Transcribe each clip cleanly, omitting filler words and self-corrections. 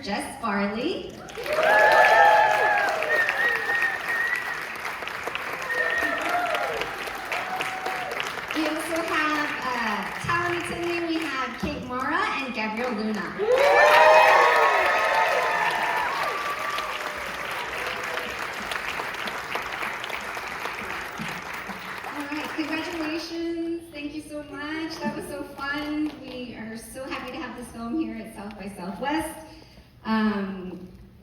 Jess Varley. We also have talented today. We have Kate Mara and Gabriel Luna. Congratulations, thank you so much. That was so fun. We are so happy to have this film here at South by Southwest.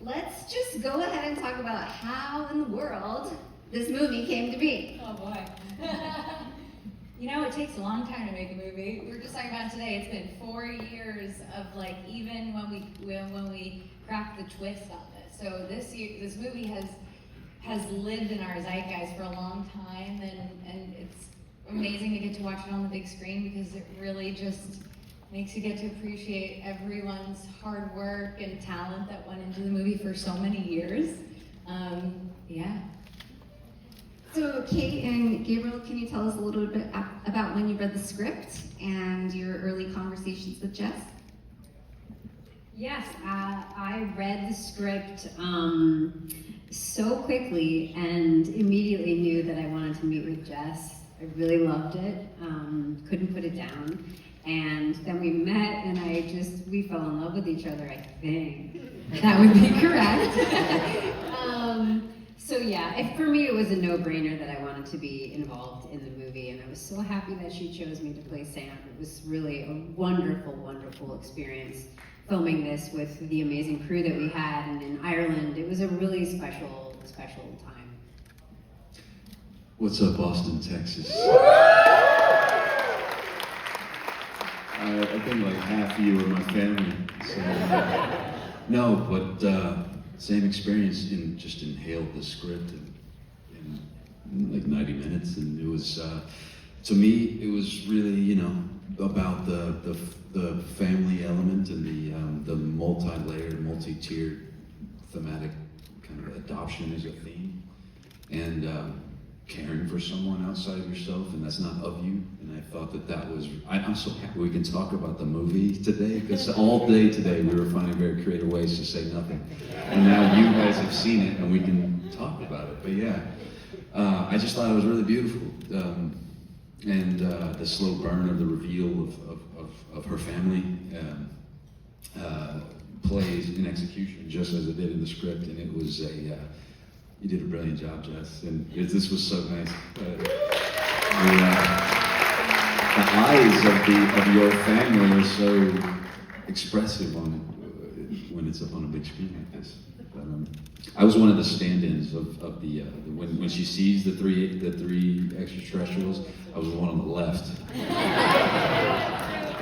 Let's just go ahead and talk about how in the world this movie came to be. Oh boy. You know, it takes a long time to make a movie. We were just talking about today, it's been 4 years of like, even when we cracked the twist on this. So this movie has lived in our zeitgeist for a long time, and it's amazing to get to watch it on the big screen because it really just makes you get to appreciate everyone's hard work and talent that went into the movie for so many years. Yeah. So Kate and Gabriel, can you tell us a little bit about when you read the script and your early conversations with Jess? Yes, I read the script so quickly and immediately knew that I wanted to meet with Jess. I really loved it, couldn't put it down. And then we met and we fell in love with each other, I think. That would be correct. So yeah, for me it was a no-brainer that I wanted to be involved in the movie, and I was so happy that she chose me to play Sam. It was really a wonderful, wonderful experience filming this with the amazing crew that we had, and in Ireland. It was a really special, special time. What's up, Austin, Texas? I think like half of you are my family. So, no, but same experience. Just inhaled the script in like 90 minutes, and it was to me it was really about the family element and the multi-layered, multi-tiered thematic kind of adoption as a theme, and caring for someone outside of yourself, and that's not of you. And I thought that was, I'm so happy we can talk about the movie today, because all day today we were finding very creative ways to say nothing. And now you guys have seen it and we can talk about it. But yeah, I just thought it was really beautiful. And the slow burn of the reveal of her family plays in execution just as it did in the script, and it was you did a brilliant job, Jess, and this was so nice. The eyes of your family are so expressive on it when it's up on a big screen like this. But, I was one of the stand-ins of the when she sees the three extraterrestrials. I was the one on the left.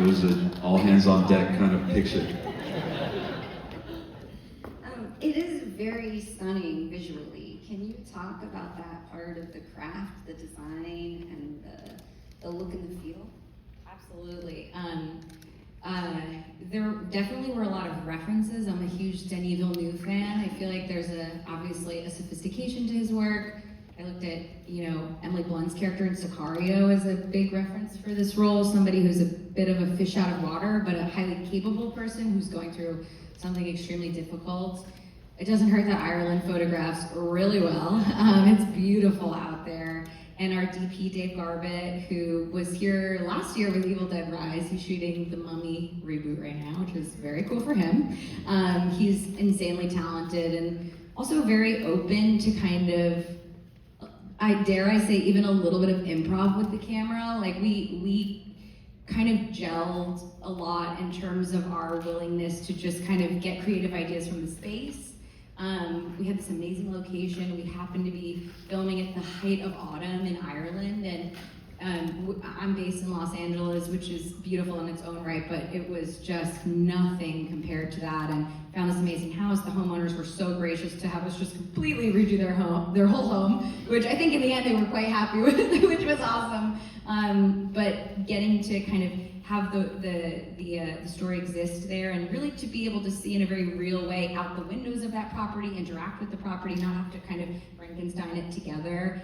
It was an all hands on deck kind of picture. It is very stunning visually. Can you talk about that part of the craft, the design, and the look and the feel? Absolutely. There definitely were a lot of references. I'm a huge Denis Villeneuve fan. I feel like there's obviously a sophistication to his work. I looked at, Emily Blunt's character in Sicario as a big reference for this role, somebody who's a bit of a fish out of water, but a highly capable person who's going through something extremely difficult. It doesn't hurt that Ireland photographs really well. It's beautiful out there. And our DP, Dave Garbett, who was here last year with Evil Dead Rise, he's shooting the Mummy reboot right now, which is very cool for him. He's insanely talented and also very open to kind of, I say, even a little bit of improv with the camera. Like we kind of gelled a lot in terms of our willingness to just kind of get creative ideas from the space. We had this amazing location. We happened to be filming at the height of autumn in Ireland, and I'm based in Los Angeles, which is beautiful in its own right, but it was just nothing compared to that. And found this amazing house. The homeowners were so gracious to have us just completely redo their whole home, which I think in the end they were quite happy with, which was awesome. But getting to kind of have the story exist there, and really to be able to see in a very real way out the windows of that property, interact with the property, not have to kind of Frankenstein it together,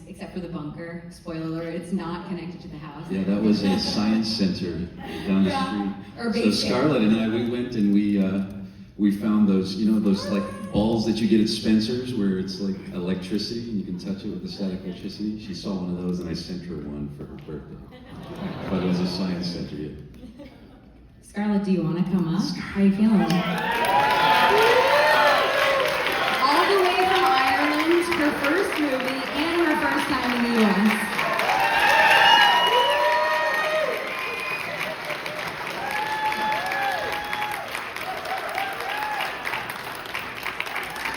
except for the bunker. Spoiler alert, it's not connected to the house. Yeah, that was a science center down the street. So Scarlett and I, we went and we we found those, you know, those like balls that you get at Spencer's where it's like electricity and you can touch it with the static electricity. She saw one of those and I sent her one for her birthday. But it was a science center, yeah. Scarlett, do you want to come up? How are you feeling? All the way from Ireland, her first movie, and her first time in the U.S.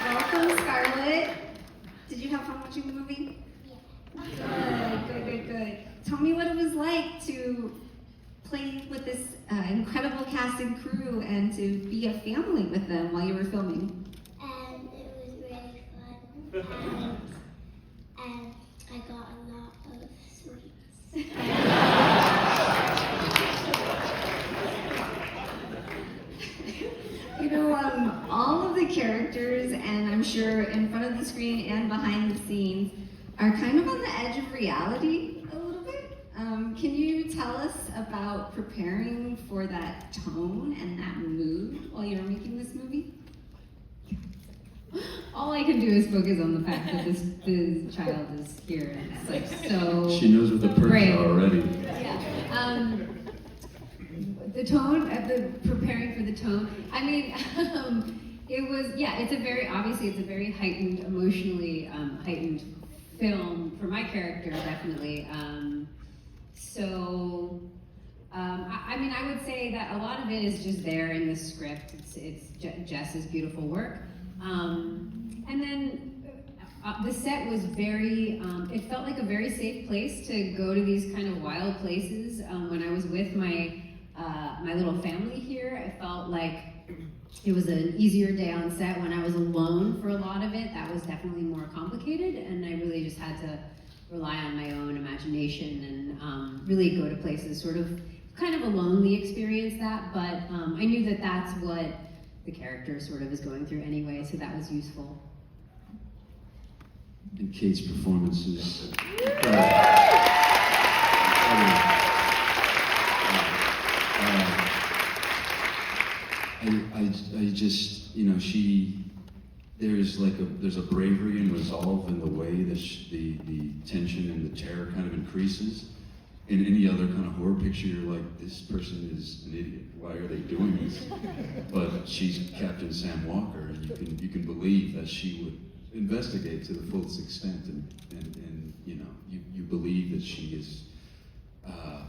Welcome, Scarlett. Did you have fun watching the movie? Yeah. Good. Tell me what it was like to play with this incredible cast and crew and to be a family with them while you were filming. And it was really fun. And I got a lot of sweets. You know, all of the characters, and I'm sure in front of the screen and behind the scenes, are kind of on the edge of reality a little bit. Can you tell us about preparing for that tone and that mood while you were making this movie? All I can do is focus on the fact that this child is here. It's like so. She knows what the perks great. are already. Yeah. The tone, preparing for the tone. I mean, it was, yeah, it's a very heightened, emotionally heightened film for my character, definitely. I mean, I would say that a lot of it is just there in the script. It's Jess's beautiful work. And then the set was very, it felt like a very safe place to go to these kind of wild places. When I was with my little family here, I felt like it was an easier day on set. When I was alone for a lot of it, that was definitely more complicated, and I really just had to rely on my own imagination and really go to places, sort of kind of a lonely experience that, but I knew that that's what the character sort of is going through anyway, so that was useful. And Kate's performances. I just, you know, there's a bravery and resolve in the way that the tension and the terror kind of increases. In any other kind of horror picture, you're like, this person is an idiot. Why are they doing this? But she's Captain Sam Walker, and you can believe that she would investigate to the fullest extent, and you know, you believe that she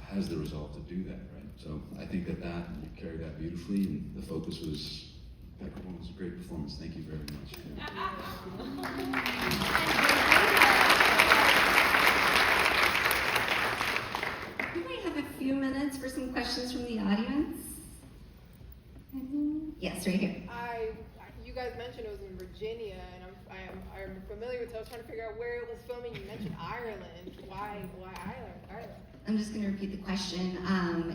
has the resolve to do that, right? So I think that you carry that beautifully, and the focus was impeccable. It was a great performance. Thank you very much. We might have a few minutes for some questions from the audience. Yes, right here. You guys mentioned it was in Virginia, and I'm familiar with it. I was trying to figure out where it was filming. You mentioned Ireland. Why Ireland? I'm just going to repeat the question.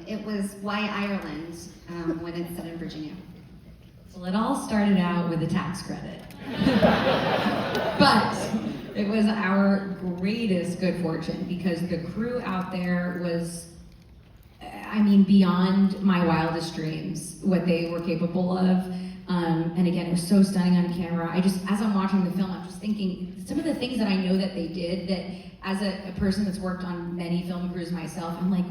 It was why Ireland when it's set in Virginia? Well, it all started out with a tax credit. But it was our greatest good fortune because the crew out there was, I mean, beyond my wildest dreams, what they were capable of. And again, it was so stunning on camera. As I'm watching the film, I'm just thinking some of the things that I know that they did that as a person that's worked on many film crews myself, I'm like,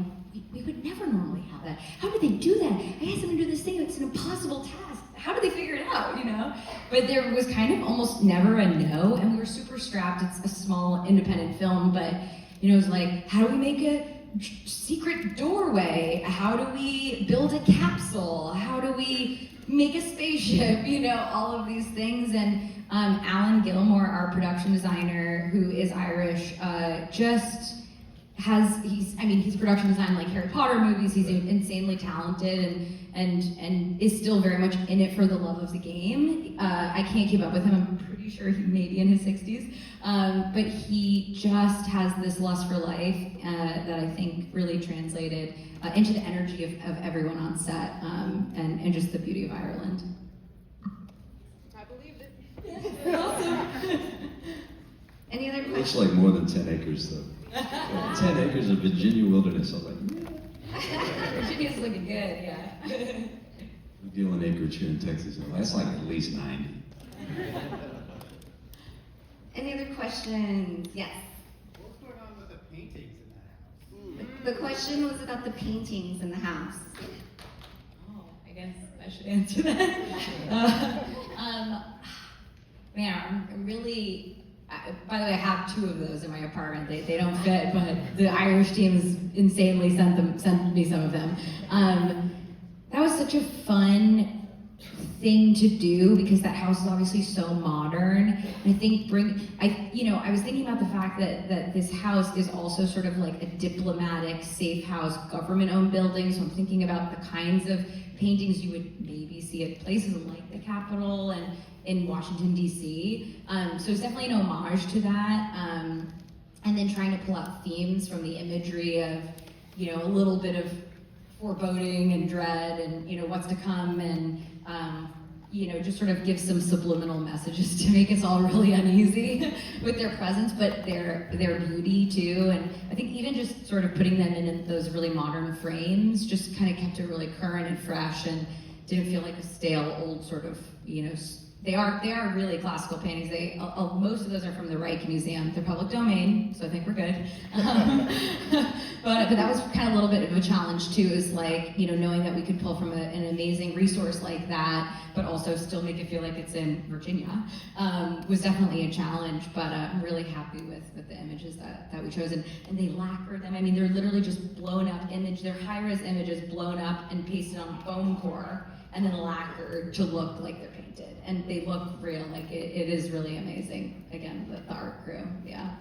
we would never normally have that. How did they do that? I asked them to do this thing, it's an impossible task. How did they figure it out, you know? But there was kind of almost never a no, and we were super strapped. It's a small independent film, but you know, it was like, how do we make a secret doorway? How do we build a capsule? How do we make a spaceship? You know, all of these things. And Alan Gilmore, our production designer, who is Irish, he's production designed like Harry Potter movies. He's insanely talented and is still very much in it for the love of the game. I can't keep up with him. I'm pretty sure he may be in his 60s. But he just has this lust for life that I think really translated into the energy of everyone on set and just the beauty of Ireland. I believed it. Any other It looks questions? like more than 10 acres, though. 10 acres of Virginia wilderness. I was like, Virginia's looking good, yeah. deal in acreage here in Texas. That's like at least 90. Any other questions? Yes. What's going on with the paintings in that house? The question was about the paintings in the house. Oh, I guess I should answer that. Man, I'm really. By the way, I have 2 of those in my apartment. They don't fit, but the Irish team has insanely sent me some of them. That was such a fun thing to do because that house is obviously so modern. And I think I was thinking about the fact that this house is also sort of like a diplomatic, safe house, government-owned building. So I'm thinking about the kinds of paintings you would maybe see at places like the Capitol and in Washington, D.C. So it's definitely an homage to that. And then trying to pull out themes from the imagery of, a little bit of foreboding and dread and, what's to come and, just sort of give some subliminal messages to make us all really uneasy with their presence, but their beauty too. And I think even just sort of putting them in those really modern frames just kind of kept it really current and fresh and didn't feel like a stale old sort of, they are really classical paintings. Most of those are from the Reich Museum. They're public domain, so I think we're good. But that was kind of a little bit of a challenge too, is like, knowing that we could pull from an amazing resource like that, but also still make it feel like it's in Virginia, was definitely a challenge, but I'm really happy with the images that we chose. And they lacquered them. I mean, they're literally just blown up they're high-res images blown up and pasted on foam core and then lacquered to look like they're painted. And they look real, like it is really amazing. Again, the art crew, yeah.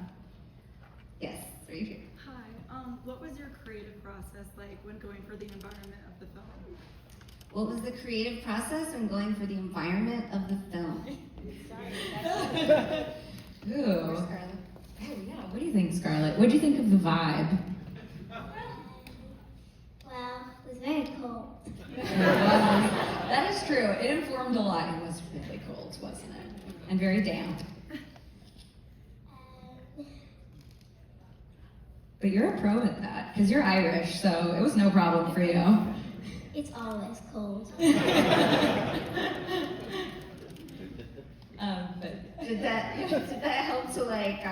Yes, right here. Hi, what was your creative process like when going for the environment of the film? What was the creative process when going for the environment of the film? Ooh. Oh, yeah, what do you think, Scarlett? What do you think of the vibe? Well, it was very cold. That is true. It informed a lot. It was really cold, wasn't it? And very damp. But you're a pro at that, because you're Irish, so it was no problem for you. It's always cold. But Did that help to like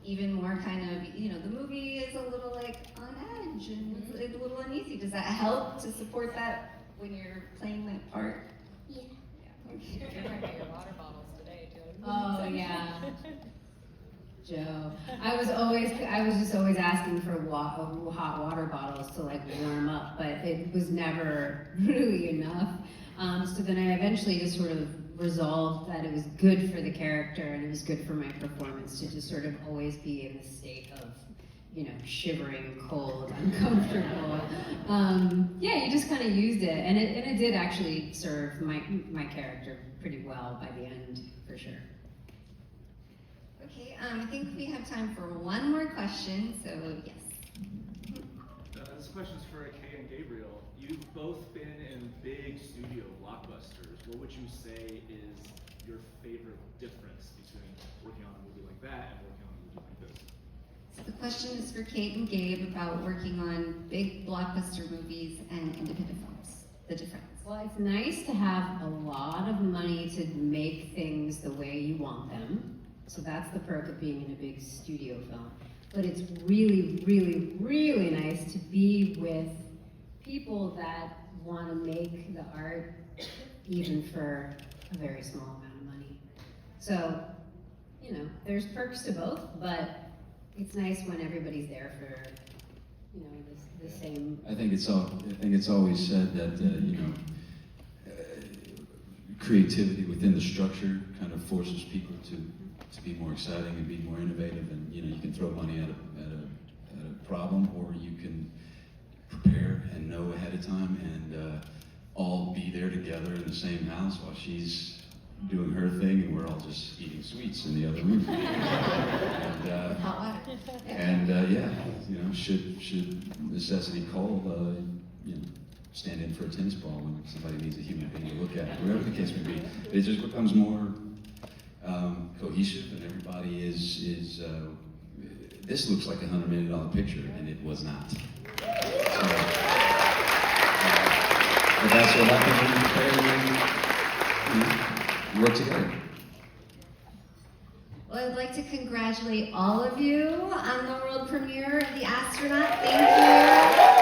even more kind of, the movie is a little like on edge and it's a little uneasy. Does that help to support that when you're playing that part? Yeah. Oh yeah. Joe. I was just always asking for hot water bottles to like warm up, but it was never really enough. So then I eventually just sort of resolved that it was good for the character and it was good for my performance to just sort of always be in this state of, shivering, cold, uncomfortable. Yeah, you just kind of used it, and it did actually serve my character pretty well by the end, for sure. Okay, I think we have time for one more question, so yes. This question's for Kay and Gabriel. You've both been in big studio blockbusters. What would you say is your favorite difference between working on a movie like that and working on a movie like this? So the question is for Kate and Gabe about working on big blockbuster movies and independent films. The difference. Well, it's nice to have a lot of money to make things the way you want them. So that's the perk of being in a big studio film. But it's really, really, really nice to be with people that want to make the art even for a very small amount of money. So, there's perks to both, but it's nice when everybody's there for, the same. I think it's always said that creativity within the structure kind of forces people to be more exciting and be more innovative, and you can throw money at a problem, or you can prepare and know ahead of time and all be there together in the same house while she's doing her thing and we're all just eating sweets in the other room. Should necessity call, stand in for a tennis ball when somebody needs a human being to look at, whatever the case may be. It just becomes more cohesive, and everybody is this looks like $100 million picture, and it was not. So, But that's what happens when you work together. Well, I'd like to congratulate all of you on the world premiere of The Astronaut. Thank you.